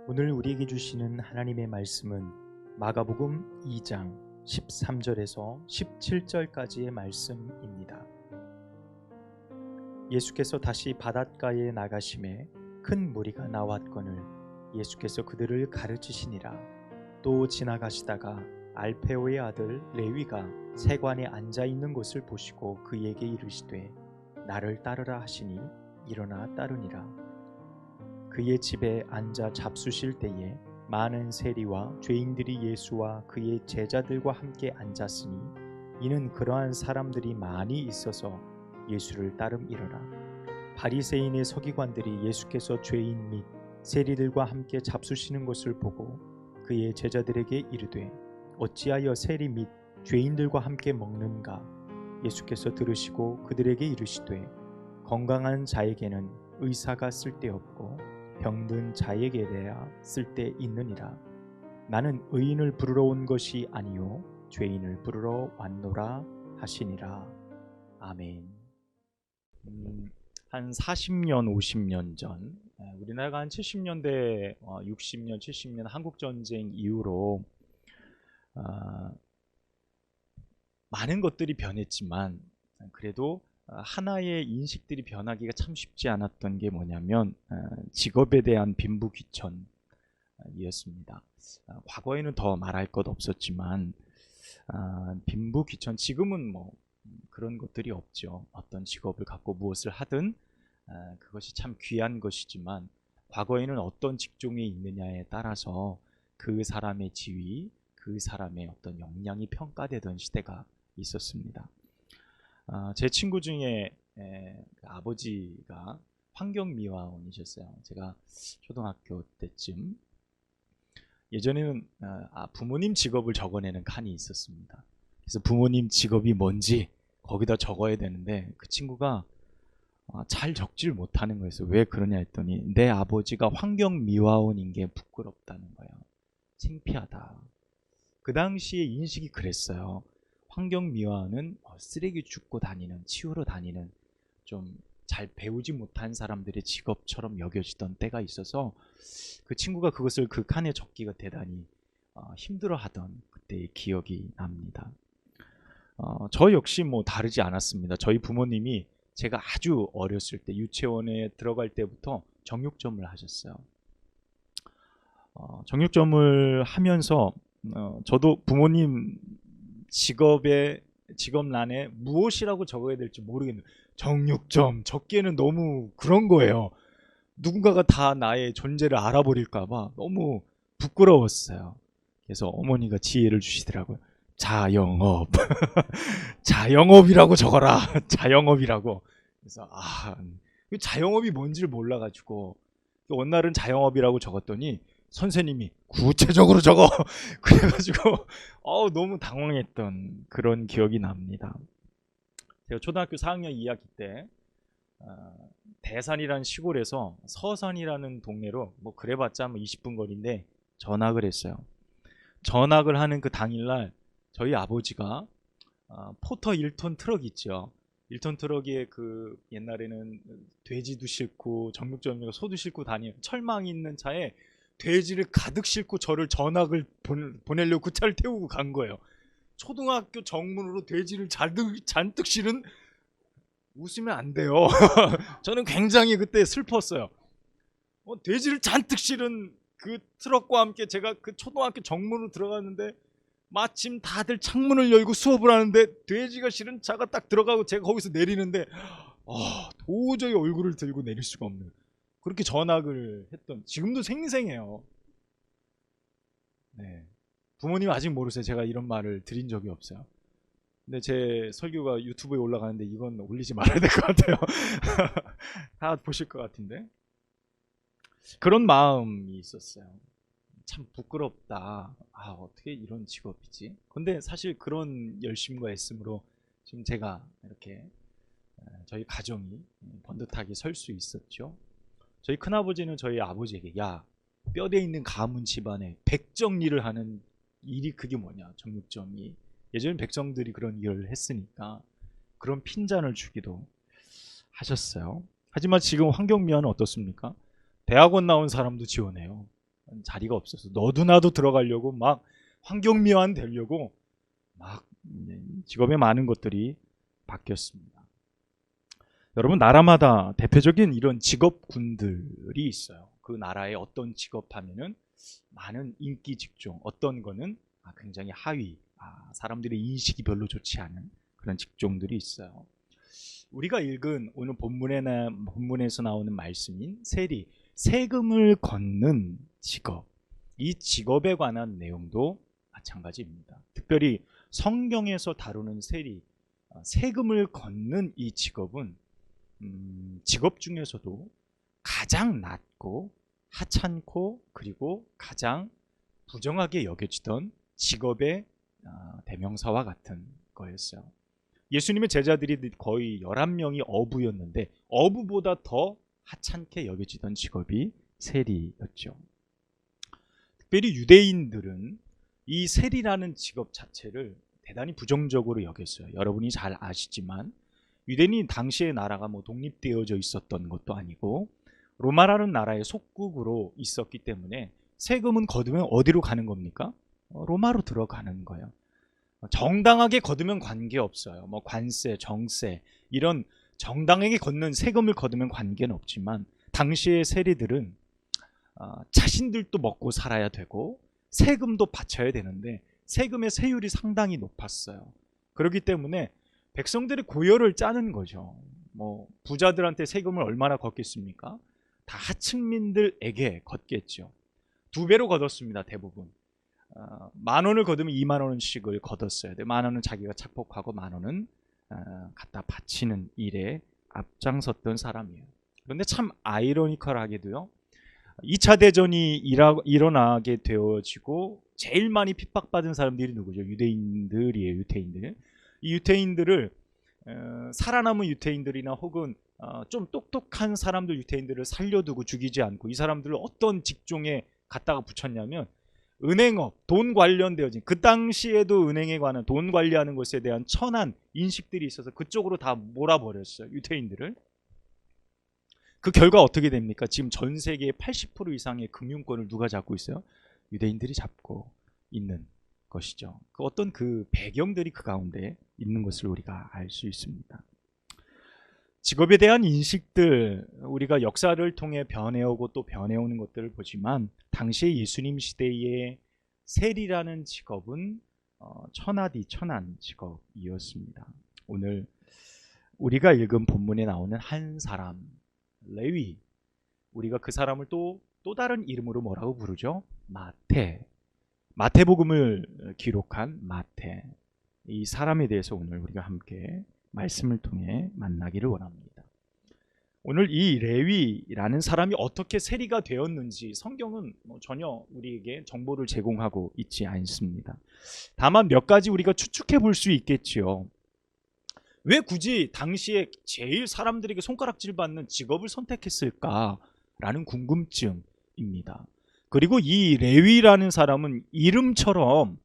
오늘 우리에게 주시는 하나님의 말씀은 마가복음 2장 13절에서 17절까지의 말씀입니다. 예수께서 다시 바닷가에 나가심에 큰 무리가 나왔거늘 예수께서 그들을 가르치시니라. 또 지나가시다가 알페오의 아들 레위가 세관에 앉아 있는 곳을 보시고 그에게 이르시되 나를 따르라 하시니 일어나 따르니라. 그의 집에 앉아 잡수실 때에 많은 세리와 죄인들이 예수와 그의 제자들과 함께 앉았으니 이는 그러한 사람들이 많이 있어서 예수를 따름이러라. 바리새인의 서기관들이 예수께서 죄인 및 세리들과 함께 잡수시는 것을 보고 그의 제자들에게 이르되 어찌하여 세리 및 죄인들과 함께 먹는가? 예수께서 들으시고 그들에게 이르시되 건강한 자에게는 의사가 쓸데없고 병든 자에게 대하 쓸데 있느니라. 나는 의인을 부르러 온 것이 아니요 죄인을 부르러 왔노라 하시니라. 아멘. 한 40년 50년 전 우리나라가 한 70년대 60년 70년 한국전쟁 이후로 많은 것들이 변했지만 그래도 하나의 인식들이 변하기가 참 쉽지 않았던 게 뭐냐면 직업에 대한 빈부귀천이었습니다. 과거에는 더 말할 것 없었지만 빈부귀천, 지금은 뭐 그런 것들이 없죠. 어떤 직업을 갖고 무엇을 하든 그것이 참 귀한 것이지만 과거에는 어떤 직종에 있느냐에 따라서 그 사람의 지위, 그 사람의 어떤 역량이 평가되던 시대가 있었습니다. 제 친구 중에 아버지가 환경미화원이셨어요. 제가 초등학교 때쯤. 예전에는 부모님 직업을 적어내는 칸이 있었습니다. 그래서 부모님 직업이 뭔지 거기다 적어야 되는데 그 친구가 잘 적지를 못하는 거였어요. 왜 그러냐 했더니 내 아버지가 환경미화원인 게 부끄럽다는 거예요. 창피하다. 그 당시에 인식이 그랬어요. 환경미화는 쓰레기 줍고 다니는, 치우러 다니는 좀 잘 배우지 못한 사람들의 직업처럼 여겨지던 때가 있어서 그 친구가 그것을 그 칸에 적기가 대단히 힘들어하던 그때의 기억이 납니다. 저 역시 뭐 다르지 않았습니다. 저희 부모님이 제가 아주 어렸을 때 유치원에 들어갈 때부터 정육점을 하셨어요. 정육점을 하면서 저도 부모님 직업란에 무엇이라고 적어야 될지 모르겠는데 정육점 적기에는 너무 그런 거예요. 누군가가 다 나의 존재를 알아버릴까봐 너무 부끄러웠어요. 그래서 어머니가 지혜를 주시더라고요. 자영업. 자영업이라고 적어라. 자영업이라고. 그래서 자영업이 뭔지를 몰라가지고 어느 날은 자영업이라고 적었더니 선생님이 구체적으로 적어. 그래가지고 너무 당황했던 그런 기억이 납니다. 제가 초등학교 4학년 2학기 때 대산이라는 시골에서 서산이라는 동네로 뭐 그래봤자 20분 거리인데 전학을 했어요. 전학을 하는 그 당일날 저희 아버지가 포터 1톤 트럭 있죠. 1톤 트럭에 그 옛날에는 돼지도 싣고 정육점이고 소도 싣고 다니는 철망 있는 차에 돼지를 가득 싣고 저를 전학을 보내려고 그 차를 태우고 간 거예요. 초등학교 정문으로 돼지를 잔뜩 실은, 웃으면 안 돼요. 저는 굉장히 그때 슬펐어요. 돼지를 잔뜩 실은 그 트럭과 함께 제가 그 초등학교 정문으로 들어갔는데 마침 다들 창문을 열고 수업을 하는데 돼지가 실은 차가 딱 들어가고 제가 거기서 내리는데 도저히 얼굴을 들고 내릴 수가 없는, 그렇게 전학을 했던, 지금도 생생해요. 네. 부모님 아직 모르세요. 제가 이런 말을 드린 적이 없어요. 근데 제 설교가 유튜브에 올라가는데 이건 올리지 말아야 될 것 같아요. 다 보실 것 같은데. 그런 마음이 있었어요. 참 부끄럽다. 어떻게 이런 직업이지? 근데 사실 그런 열심과 애씀으로 지금 제가 이렇게 저희 가정이 번듯하게 설 수 있었죠. 저희 큰아버지는 저희 아버지에게 뼈대 있는 가문 집안에 백정일을 하는 일이 그게 뭐냐, 정육점이. 예전에 백성들이 그런 일을 했으니까 그런 핀잔을 주기도 하셨어요. 하지만 지금 환경미화는 어떻습니까? 대학원 나온 사람도 지원해요. 자리가 없어서 너도 나도 들어가려고 막 환경미화원 되려고 막 직업에 많은 것들이 바뀌었습니다. 여러분, 나라마다 대표적인 이런 직업군들이 있어요. 그 나라의 어떤 직업 하면은 많은 인기 직종, 어떤 거는 굉장히 하위, 사람들의 인식이 별로 좋지 않은 그런 직종들이 있어요. 우리가 읽은 오늘 본문에서 나오는 말씀인 세리, 세금을 걷는 직업, 이 직업에 관한 내용도 마찬가지입니다. 특별히 성경에서 다루는 세리, 세금을 걷는 이 직업은 직업 중에서도 가장 낮고 하찮고 그리고 가장 부정하게 여겨지던 직업의 대명사와 같은 거였어요. 예수님의 제자들이 거의 11명이 어부였는데 어부보다 더 하찮게 여겨지던 직업이 세리였죠. 특별히 유대인들은 이 세리라는 직업 자체를 대단히 부정적으로 여겼어요. 여러분이 잘 아시지만 유대인이 당시의 나라가 독립되어져 있었던 것도 아니고 로마라는 나라의 속국으로 있었기 때문에 세금은 거두면 어디로 가는 겁니까? 로마로 들어가는 거예요. 정당하게 거두면 관계없어요. 관세, 정세 이런 정당하게 걷는 세금을 거두면 관계는 없지만 당시의 세리들은 자신들도 먹고 살아야 되고 세금도 바쳐야 되는데 세금의 세율이 상당히 높았어요. 그렇기 때문에 백성들의 고열을 짜는 거죠. 부자들한테 세금을 얼마나 걷겠습니까? 다 하층민들에게 걷겠죠. 2배로 걷었습니다. 대부분. 10,000원을 거두면 20,000원씩을 걷었어야 돼. 10,000원은 자기가 착복하고 10,000원은 갖다 바치는 일에 앞장섰던 사람이에요. 그런데 참 아이러니컬하게도요. 2차 대전이 일어나게 되어지고 제일 많이 핍박받은 사람들이 누구죠? 유대인들이에요. 유태인들. 이 유태인들을 살아남은 유태인들이나 혹은 좀 똑똑한 사람들 유태인들을 살려두고 죽이지 않고 이 사람들을 어떤 직종에 갖다가 붙였냐면 은행업, 돈 관련되어진 그 당시에도 은행에 관한 돈 관리하는 것에 대한 천한 인식들이 있어서 그쪽으로 다 몰아버렸어요. 유태인들을. 그 결과 어떻게 됩니까? 지금 전 세계의 80% 이상의 금융권을 누가 잡고 있어요? 유대인들이 잡고 있는 것이죠. 어떤 그 배경들이 그 가운데 있는 것을 우리가 알 수 있습니다. 직업에 대한 인식들, 우리가 역사를 통해 변해오고 또 변해오는 것들을 보지만 당시의 예수님 시대의 세리라는 직업은 천하디 천한 직업이었습니다. 오늘 우리가 읽은 본문에 나오는 한 사람, 레위, 우리가 그 사람을 또 다른 이름으로 뭐라고 부르죠? 마태. 마태복음을 기록한 마태. 이 사람에 대해서 오늘 우리가 함께 말씀을 통해 만나기를 원합니다. 오늘 이 레위라는 사람이 어떻게 세리가 되었는지 성경은 전혀 우리에게 정보를 제공하고 있지 않습니다. 다만 몇 가지 우리가 추측해 볼 수 있겠지요. 왜 굳이 당시에 제일 사람들에게 손가락질 받는 직업을 선택했을까라는 궁금증입니다. 그리고 이 레위라는 사람은 이름처럼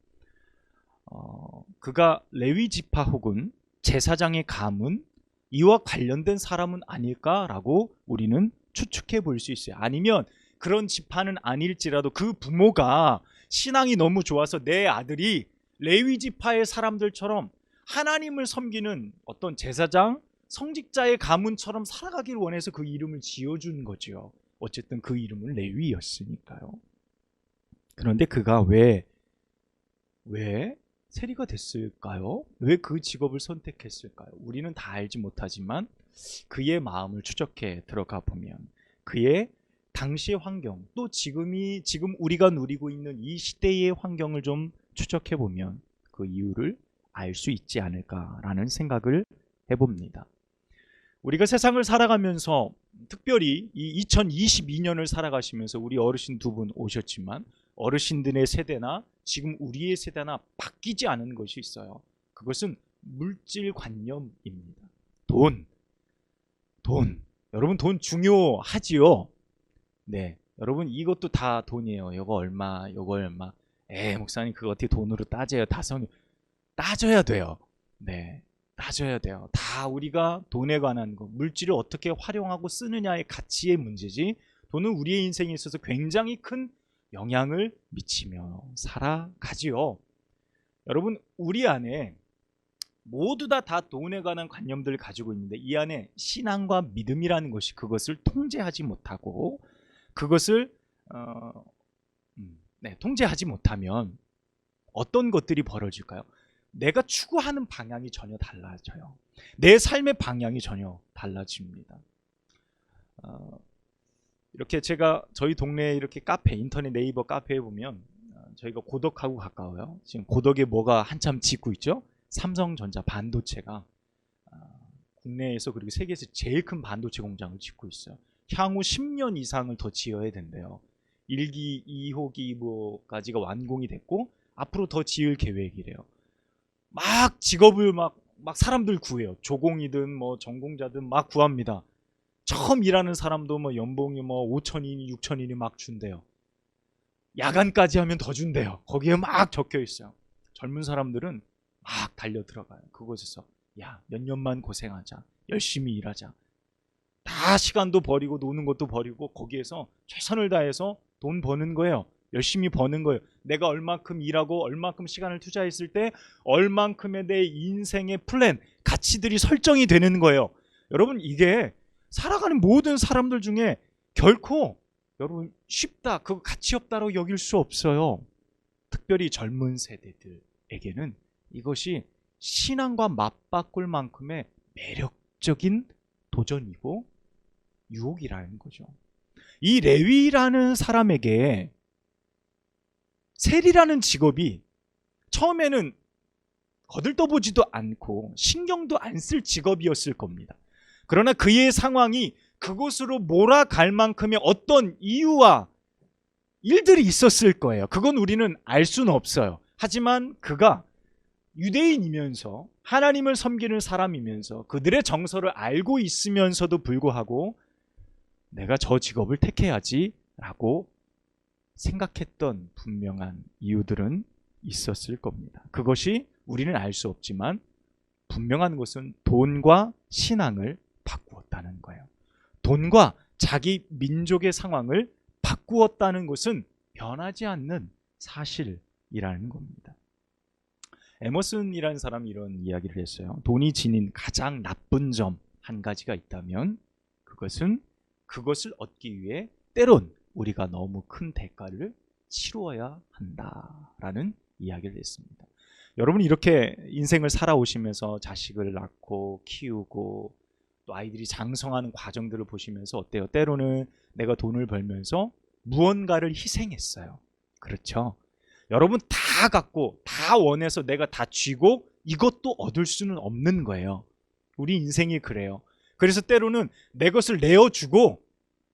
그가 레위 지파 혹은 제사장의 가문 이와 관련된 사람은 아닐까라고 우리는 추측해 볼 수 있어요. 아니면 그런 지파는 아닐지라도 그 부모가 신앙이 너무 좋아서 내 아들이 레위 지파의 사람들처럼 하나님을 섬기는 어떤 제사장, 성직자의 가문처럼 살아가기를 원해서 그 이름을 지어준 거죠. 어쨌든 그 이름은 레위였으니까요. 그런데 그가 왜 세리가 됐을까요? 왜 그 직업을 선택했을까요? 우리는 다 알지 못하지만 그의 마음을 추적해 들어가 보면 그의 당시의 환경, 또 지금 우리가 누리고 있는 이 시대의 환경을 좀 추적해 보면 그 이유를 알 수 있지 않을까라는 생각을 해봅니다. 우리가 세상을 살아가면서 특별히 이 2022년을 살아가시면서 우리 어르신 2분 오셨지만 어르신들의 세대나 지금 우리의 세대나 바뀌지 않은 것이 있어요. 그것은 물질관념입니다. 돈. 여러분 돈 중요하지요? 네, 여러분 이것도 다 돈이에요. 요거 얼마, 요거 얼마. 목사님 그거 어떻게 돈으로 따져요? 따져야 돼요. 네, 따져야 돼요. 다 우리가 돈에 관한 거, 물질을 어떻게 활용하고 쓰느냐의 가치의 문제지 돈은 우리의 인생에 있어서 굉장히 큰 영향을 미치며 살아가지요. 여러분, 우리 안에 모두 다 돈에 관한 관념들을 가지고 있는데 이 안에 신앙과 믿음이라는 것이 그것을 통제하지 못하고 그것을 통제하지 못하면 어떤 것들이 벌어질까요? 내가 추구하는 방향이 전혀 달라져요. 내 삶의 방향이 전혀 달라집니다. 이렇게 제가 저희 동네에 이렇게 카페, 인터넷 네이버 카페에 보면 저희가 고덕하고 가까워요. 지금 고덕에 뭐가 한참 짓고 있죠? 삼성전자 반도체가 국내에서 그리고 세계에서 제일 큰 반도체 공장을 짓고 있어요. 향후 10년 이상을 더 지어야 된대요. 1기, 2호기 뭐까지가 완공이 됐고 앞으로 더 지을 계획이래요. 막 직업을 막 사람들 구해요. 조공이든 뭐 전공자든 막 구합니다. 처음 일하는 사람도 뭐 연봉이 뭐 5천이니 6천이니 막 준대요. 야간까지 하면 더 준대요. 거기에 막 적혀 있어요. 젊은 사람들은 막 달려 들어가요. 그곳에서 야, 몇 년만 고생하자. 열심히 일하자. 다 시간도 버리고 노는 것도 버리고 거기에서 최선을 다해서 돈 버는 거예요. 열심히 버는 거예요. 내가 얼만큼 일하고 얼만큼 시간을 투자했을 때 얼만큼의 내 인생의 플랜, 가치들이 설정이 되는 거예요. 여러분, 이게 살아가는 모든 사람들 중에 결코 여러분 쉽다, 그거 가치 없다고 여길 수 없어요. 특별히 젊은 세대들에게는 이것이 신앙과 맞바꿀 만큼의 매력적인 도전이고 유혹이라는 거죠. 이 레위라는 사람에게 세리라는 직업이 처음에는 거들떠보지도 않고 신경도 안 쓸 직업이었을 겁니다. 그러나 그의 상황이 그곳으로 몰아갈 만큼의 어떤 이유와 일들이 있었을 거예요. 그건 우리는 알 수는 없어요. 하지만 그가 유대인이면서 하나님을 섬기는 사람이면서 그들의 정서를 알고 있으면서도 불구하고 내가 저 직업을 택해야지 라고 생각했던 분명한 이유들은 있었을 겁니다. 그것이 우리는 알 수 없지만 분명한 것은 돈과 신앙을 바꾸었다는 거예요. 돈과 자기 민족의 상황을 바꾸었다는 것은 변하지 않는 사실이라는 겁니다. 에머슨이라는 사람이 이런 이야기를 했어요. 돈이 지닌 가장 나쁜 점 한 가지가 있다면 그것은 그것을 얻기 위해 때론 우리가 너무 큰 대가를 치루어야 한다라는 이야기를 했습니다. 여러분, 이렇게 인생을 살아오시면서 자식을 낳고 키우고 또 아이들이 장성하는 과정들을 보시면서 어때요? 때로는 내가 돈을 벌면서 무언가를 희생했어요. 그렇죠? 여러분, 다 갖고 다 원해서 내가 다 쥐고 이것도 얻을 수는 없는 거예요. 우리 인생이 그래요. 그래서 때로는 내 것을 내어주고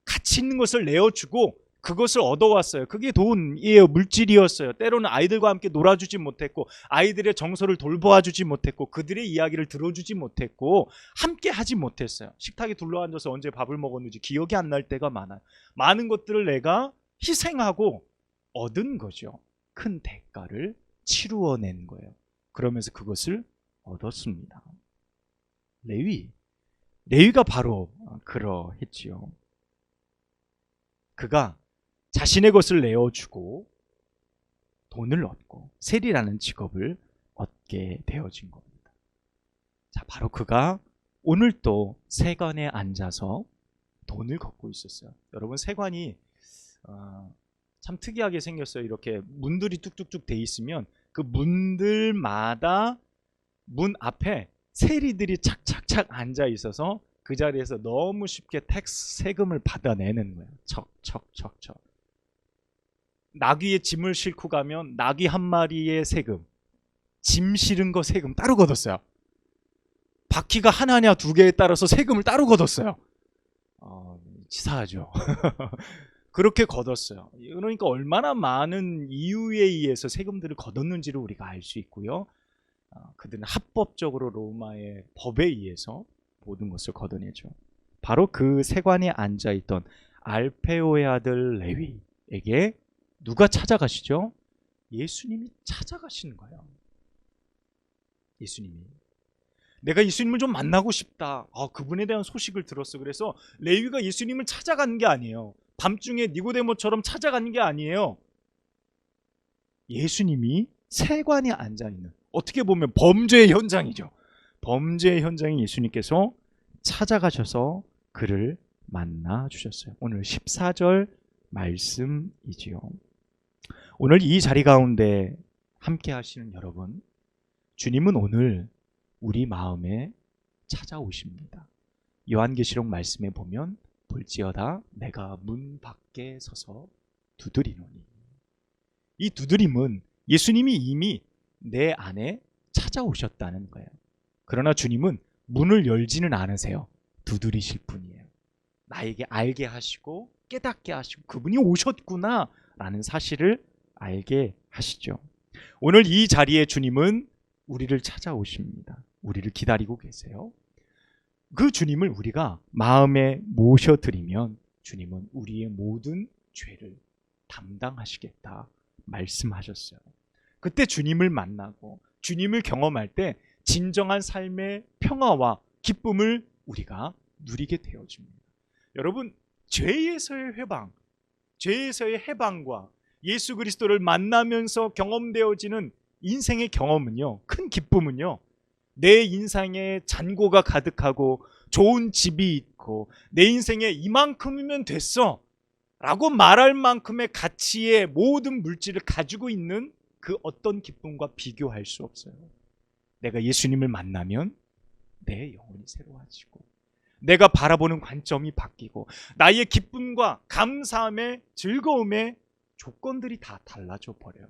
가치 있는 것을 내어주고 그것을 얻어왔어요. 그게 돈이에요. 물질이었어요. 때로는 아이들과 함께 놀아주지 못했고 아이들의 정서를 돌보아주지 못했고 그들의 이야기를 들어주지 못했고 함께 하지 못했어요. 식탁에 둘러앉아서 언제 밥을 먹었는지 기억이 안 날 때가 많아요. 많은 것들을 내가 희생하고 얻은 거죠. 큰 대가를 치루어낸 거예요. 그러면서 그것을 얻었습니다. 레위가 바로 그러했지요. 그가 자신의 것을 내어주고 돈을 얻고 세리라는 직업을 얻게 되어진 겁니다. 자, 바로 그가 오늘 또 세관에 앉아서 돈을 걷고 있었어요. 여러분, 세관이 참 특이하게 생겼어요. 이렇게 문들이 뚝뚝뚝 돼 있으면 그 문들마다 문 앞에 세리들이 착착착 앉아 있어서 그 자리에서 너무 쉽게 세금을 받아내는 거예요. 척척척척. 나귀의 짐을 싣고 가면 나귀 한 마리의 세금, 짐 실은 거 세금 따로 걷었어요. 바퀴가 하나냐 두 개에 따라서 세금을 따로 걷었어요. 치사하죠. 그렇게 걷었어요. 그러니까 얼마나 많은 이유에 의해서 세금들을 걷었는지를 우리가 알 수 있고요. 그들은 합법적으로 로마의 법에 의해서 모든 것을 걷어내죠. 바로 그 세관에 앉아있던 알페오의 아들 레위에게 누가 찾아가시죠? 예수님이 찾아가시는 거예요. 예수님이. 내가 예수님을 좀 만나고 싶다. 그분에 대한 소식을 들었어. 그래서 레위가 예수님을 찾아가는 게 아니에요. 밤중에 니고데모처럼 찾아가는 게 아니에요. 예수님이 세관에 앉아있는, 어떻게 보면 범죄의 현장이죠. 범죄의 현장에 예수님께서 찾아가셔서 그를 만나 주셨어요. 오늘 14절 말씀이지요. 오늘 이 자리 가운데 함께 하시는 여러분, 주님은 오늘 우리 마음에 찾아오십니다. 요한계시록 말씀에 보면 볼지어다 내가 문 밖에 서서 두드리노니, 이 두드림은 예수님이 이미 내 안에 찾아오셨다는 거예요. 그러나 주님은 문을 열지는 않으세요. 두드리실 뿐이에요. 나에게 알게 하시고 깨닫게 하시고 그분이 오셨구나 라는 사실을 알게 하시죠. 오늘 이 자리에 주님은 우리를 찾아오십니다. 우리를 기다리고 계세요. 그 주님을 우리가 마음에 모셔드리면 주님은 우리의 모든 죄를 담당하시겠다 말씀하셨어요. 그때 주님을 만나고 주님을 경험할 때 진정한 삶의 평화와 기쁨을 우리가 누리게 되어집니다. 여러분, 죄에서의 회방, 죄에서의 해방과 예수 그리스도를 만나면서 경험되어지는 인생의 경험은요, 큰 기쁨은요, 내 인생에 잔고가 가득하고 좋은 집이 있고 내 인생에 이만큼이면 됐어 라고 말할 만큼의 가치의 모든 물질을 가지고 있는 그 어떤 기쁨과 비교할 수 없어요. 내가 예수님을 만나면 내 영혼이 새로워지고 내가 바라보는 관점이 바뀌고 나의 기쁨과 감사함의 즐거움의 조건들이 다 달라져 버려요.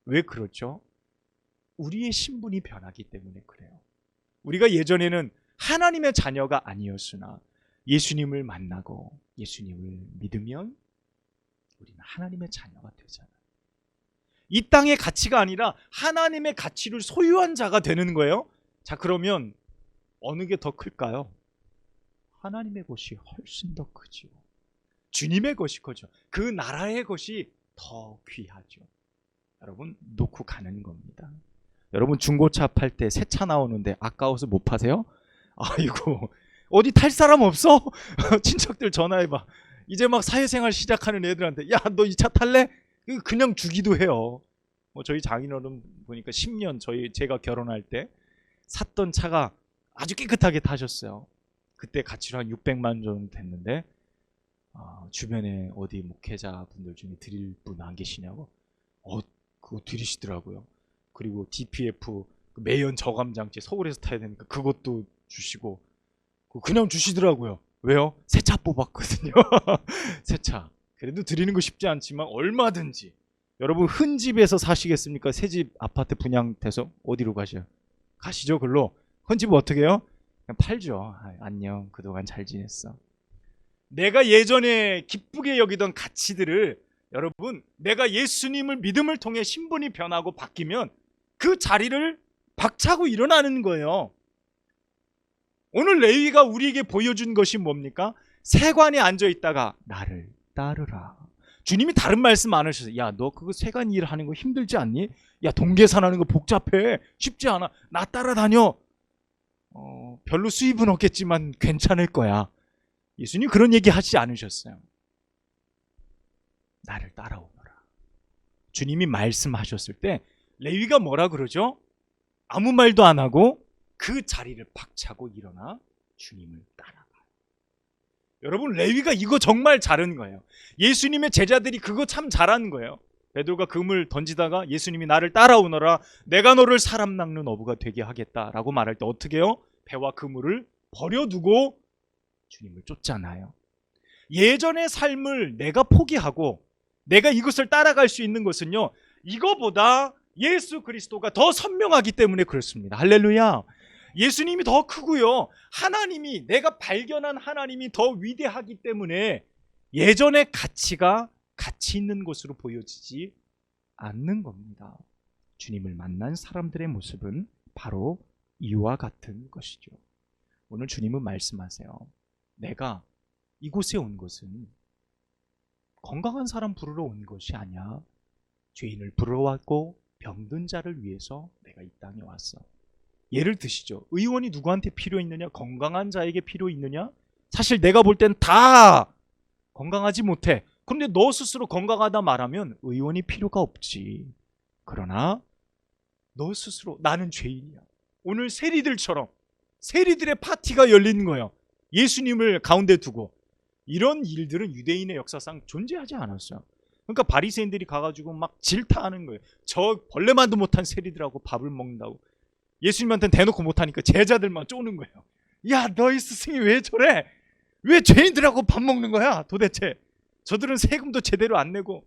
왜 그렇죠? 우리의 신분이 변하기 때문에 그래요. 우리가 예전에는 하나님의 자녀가 아니었으나 예수님을 만나고 예수님을 믿으면 우리는 하나님의 자녀가 되잖아요. 이 땅의 가치가 아니라 하나님의 가치를 소유한 자가 되는 거예요. 자, 그러면 어느 게 더 클까요? 하나님의 것이 훨씬 더 크죠. 주님의 것이 크죠. 그 나라의 것이 더 귀하죠. 여러분, 놓고 가는 겁니다. 여러분, 중고차 팔 때 새 차 나오는데 아까워서 못 파세요? 아이고, 어디 탈 사람 없어? 친척들 전화해봐. 이제 막 사회생활 시작하는 애들한테 야, 너 이 차 탈래? 그냥 주기도 해요. 저희 장인어른 보니까 10년 제가 결혼할 때 샀던 차가 아주 깨끗하게 타셨어요. 그때 가치로 한 600만 정도 됐는데 주변에 어디 목회자분들 중에 드릴 분 안 계시냐고 그거 드리시더라고요. 그리고 DPF 매연 저감장치 서울에서 타야 되니까 그것도 주시고 그냥 주시더라고요. 왜요? 새 차 뽑았거든요. 새 차. 그래도 드리는 거 쉽지 않지만 얼마든지. 여러분, 큰 집에서 사시겠습니까? 새 집 아파트 분양돼서 어디로 가시죠? 글로. 큰 집 어떻게 해요? 그냥 팔죠. 안녕, 그동안 잘 지냈어. 내가 예전에 기쁘게 여기던 가치들을, 여러분, 내가 예수님을 믿음을 통해 신분이 변하고 바뀌면 그 자리를 박차고 일어나는 거예요. 오늘 레위가 우리에게 보여준 것이 뭡니까? 세관에 앉아있다가 나를 따르라. 주님이 다른 말씀 안 하셨어요. 야, 너 그거 세관 일 하는 거 힘들지 않니? 야, 동계산하는 거 복잡해. 쉽지 않아. 나 따라다녀. 별로 수입은 없겠지만 괜찮을 거야. 예수님 그런 얘기 하지 않으셨어요. 나를 따라오너라. 주님이 말씀하셨을 때 레위가 뭐라 그러죠? 아무 말도 안 하고 그 자리를 박차고 일어나 주님을 따라가요. 여러분, 레위가 이거 정말 잘한 거예요. 예수님의 제자들이 그거 참 잘한 거예요. 베드로가 그물 던지다가 예수님이 나를 따라오너라, 내가 너를 사람 낚는 어부가 되게 하겠다라고 말할 때 어떻게 해요? 배와 그물을 버려두고 주님을 쫓잖아요. 예전의 삶을 내가 포기하고 내가 이것을 따라갈 수 있는 것은요, 이거보다 예수 그리스도가 더 선명하기 때문에 그렇습니다. 할렐루야. 예수님이 더 크고요, 하나님이, 내가 발견한 하나님이 더 위대하기 때문에 예전의 가치가 가치 있는 것으로 보여지지 않는 겁니다. 주님을 만난 사람들의 모습은 바로 이와 같은 것이죠. 오늘 주님은 말씀하세요. 내가 이곳에 온 것은 건강한 사람 부르러 온 것이 아니야. 죄인을 부르러 왔고 병든 자를 위해서 내가 이 땅에 왔어. 예를 드시죠. 의원이 누구한테 필요 있느냐? 건강한 자에게 필요 있느냐? 사실 내가 볼 땐 다 건강하지 못해. 그런데 너 스스로 건강하다 말하면 의원이 필요가 없지. 그러나 너 스스로 나는 죄인이야. 오늘 세리들처럼 세리들의 파티가 열리는 거예요. 예수님을 가운데 두고. 이런 일들은 유대인의 역사상 존재하지 않았어요. 그러니까 바리새인들이 가가지고 막 질타하는 거예요. 저 벌레만도 못한 세리들하고 밥을 먹는다고. 예수님한테는 대놓고 못하니까 제자들만 쪼는 거예요. 야, 너희 스승이 왜 저래? 왜 죄인들하고 밥 먹는 거야 도대체? 저들은 세금도 제대로 안 내고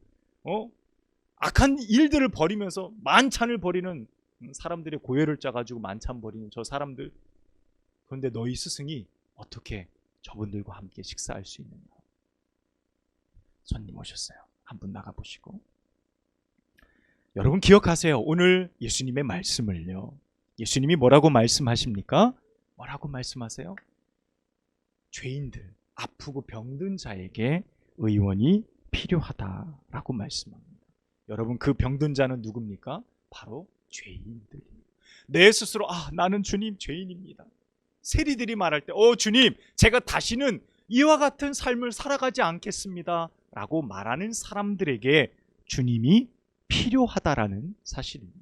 악한 일들을 벌이면서 만찬을 벌이는 사람들의 고열을 짜가지고 만찬 벌이는 저 사람들. 그런데 너희 스승이 어떻게 저분들과 함께 식사할 수 있는가? 손님 오셨어요. 한분 나가보시고. 여러분 기억하세요. 오늘 예수님의 말씀을요. 예수님이 뭐라고 말씀하십니까? 뭐라고 말씀하세요? 죄인들, 아프고 병든 자에게 의원이 필요하다라고 말씀합니다. 여러분 그 병든 자는 누굽니까? 바로 죄인들입니다. 내 스스로 나는 주님 죄인입니다. 세리들이 말할 때 주님 제가 다시는 이와 같은 삶을 살아가지 않겠습니다 라고 말하는 사람들에게 주님이 필요하다라는 사실입니다.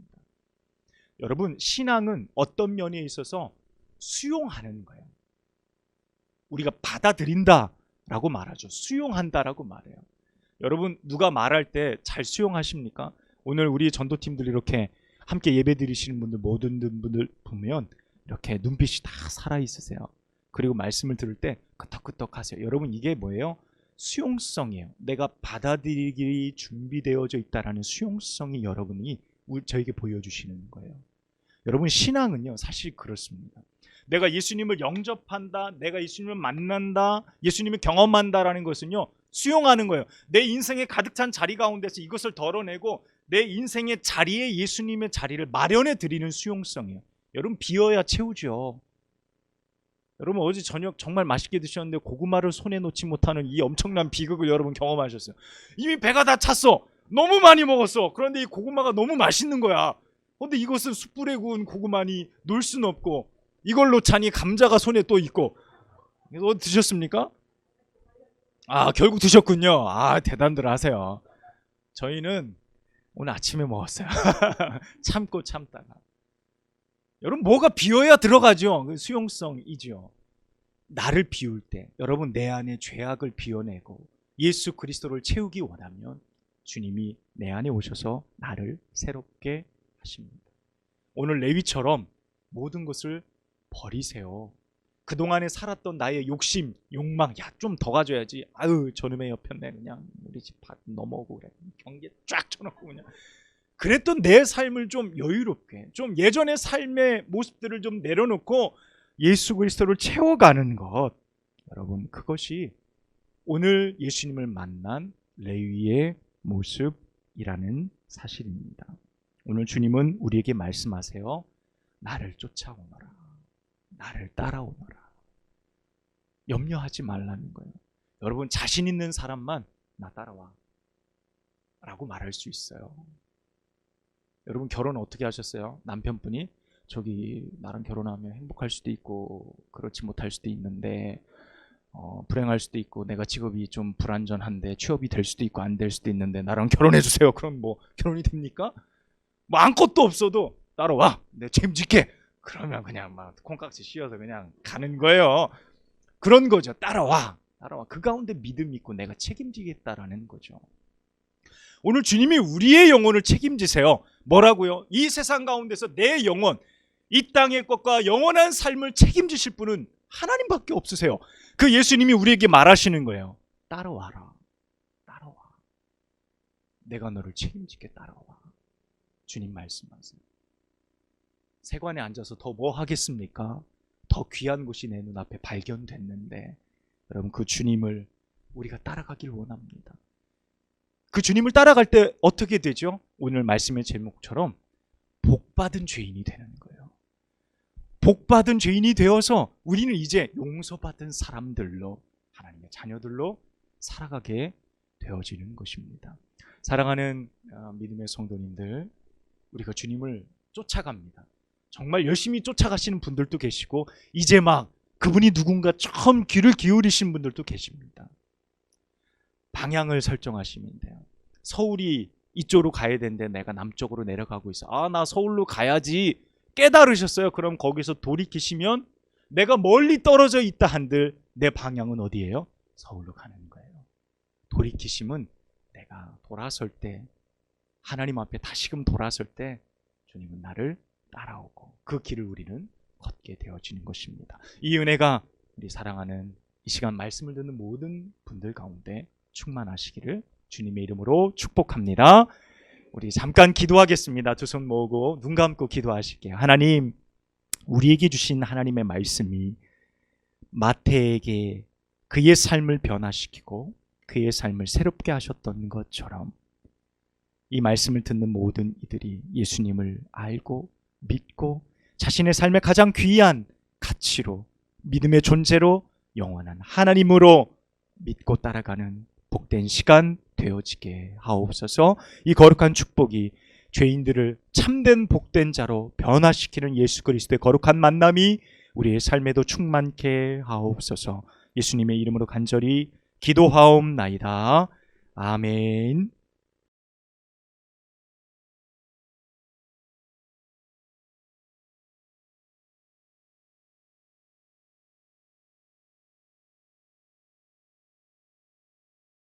여러분 신앙은 어떤 면에 있어서 수용하는 거예요. 우리가 받아들인다라고 말하죠. 수용한다라고 말해요. 여러분 누가 말할 때 잘 수용하십니까? 오늘 우리 전도팀들 이렇게 함께 예배 드리시는 분들 모든 분들 보면 이렇게 눈빛이 다 살아있으세요. 그리고 말씀을 들을 때 끄덕끄덕 하세요. 여러분 이게 뭐예요? 수용성이에요. 내가 받아들이기 준비되어져 있다는 수용성이 여러분이 저에게 보여주시는 거예요. 여러분 신앙은요 사실 그렇습니다. 내가 예수님을 영접한다, 내가 예수님을 만난다, 예수님을 경험한다라는 것은요 수용하는 거예요. 내 인생에 가득 찬 자리 가운데서 이것을 덜어내고 내 인생의 자리에 예수님의 자리를 마련해 드리는 수용성이에요. 여러분 비어야 채우죠. 여러분 어제 저녁 정말 맛있게 드셨는데 고구마를 손에 놓지 못하는 이 엄청난 비극을 여러분 경험하셨어요. 이미 배가 다 찼어. 너무 많이 먹었어. 그런데 이 고구마가 너무 맛있는 거야. 그런데 이것은 숯불에 구운 고구마니 놓을 수는 없고 이걸로 차니 감자가 손에 또 있고. 그래서 드셨습니까? 결국 드셨군요. 대단들 하세요. 저희는 오늘 아침에 먹었어요. 참고 참다가. 여러분 뭐가 비워야 들어가죠. 그 수용성이죠. 나를 비울 때 여러분 내 안에 죄악을 비워내고 예수 그리스도를 채우기 원하면 주님이 내 안에 오셔서 나를 새롭게 하십니다. 오늘 레위처럼 모든 것을 버리세요. 그동안에 살았던 나의 욕심, 욕망, 좀 더 가져야지. 저놈의 옆편네 그냥 우리 집 밭 넘어오고 그래. 경계 쫙 쳐놓고 그냥. 그랬던 내 삶을 좀 여유롭게, 좀 예전의 삶의 모습들을 좀 내려놓고 예수 그리스도를 채워가는 것. 여러분 그것이 오늘 예수님을 만난 레위의 모습이라는 사실입니다. 오늘 주님은 우리에게 말씀하세요. 나를 쫓아오너라. 나를 따라오너라. 염려하지 말라는 거예요. 여러분 자신 있는 사람만 나 따라와 라고 말할 수 있어요. 여러분 결혼 어떻게 하셨어요? 남편분이 저기 나랑 결혼하면 행복할 수도 있고 그렇지 못할 수도 있는데 불행할 수도 있고 내가 직업이 좀 불안전한데 취업이 될 수도 있고 안 될 수도 있는데 나랑 결혼해 주세요. 그럼 뭐 결혼이 됩니까? 뭐 아무것도 없어도 따라와. 내가 책임질게. 그러면 그냥 막 콩깍지 씌워서 그냥 가는 거예요. 그런 거죠. 따라와. 그 가운데 믿음 있고 내가 책임지겠다라는 거죠. 오늘 주님이 우리의 영혼을 책임지세요. 뭐라고요? 이 세상 가운데서 내 영혼, 이 땅의 것과 영원한 삶을 책임지실 분은 하나님밖에 없으세요. 그 예수님이 우리에게 말하시는 거예요. 따라와라. 따라와. 내가 너를 책임지게 따라와. 주님 말씀하세요. 세관에 앉아서 더 뭐 하겠습니까? 더 귀한 곳이 내 눈앞에 발견됐는데 여러분 그 주님을 우리가 따라가길 원합니다. 그 주님을 따라갈 때 어떻게 되죠? 오늘 말씀의 제목처럼 복받은 죄인이 되는 거예요. 복받은 죄인이 되어서 우리는 이제 용서받은 사람들로 하나님의 자녀들로 살아가게 되어지는 것입니다. 사랑하는 믿음의 성도님들, 우리가 주님을 쫓아갑니다. 정말 열심히 쫓아가시는 분들도 계시고 이제 막 그분이 누군가 처음 귀를 기울이신 분들도 계십니다. 방향을 설정하시면 돼요. 서울이 이쪽으로 가야 되는데 내가 남쪽으로 내려가고 있어. 아, 나 서울로 가야지 깨달으셨어요. 그럼 거기서 돌이키시면 내가 멀리 떨어져 있다 한들 내 방향은 어디예요? 서울로 가는 거예요. 돌이키심은 내가 돌아설 때, 하나님 앞에 다시금 돌아설 때 주님은 나를 따라오고 그 길을 우리는 걷게 되어지는 것입니다. 이 은혜가 우리 사랑하는 이 시간 말씀을 듣는 모든 분들 가운데 충만하시기를 주님의 이름으로 축복합니다. 우리 잠깐 기도하겠습니다. 두 손 모으고 눈 감고 기도하실게요. 하나님, 우리에게 주신 하나님의 말씀이 마태에게 그의 삶을 변화시키고 그의 삶을 새롭게 하셨던 것처럼 이 말씀을 듣는 모든 이들이 예수님을 알고 믿고 자신의 삶의 가장 귀한 가치로, 믿음의 존재로, 영원한 하나님으로 믿고 따라가는 복된 시간 되어지게 하옵소서. 이 거룩한 축복이 죄인들을 참된 복된 자로 변화시키는 예수 그리스도의 거룩한 만남이 우리의 삶에도 충만케 하옵소서. 예수님의 이름으로 간절히 기도하옵나이다. 아멘.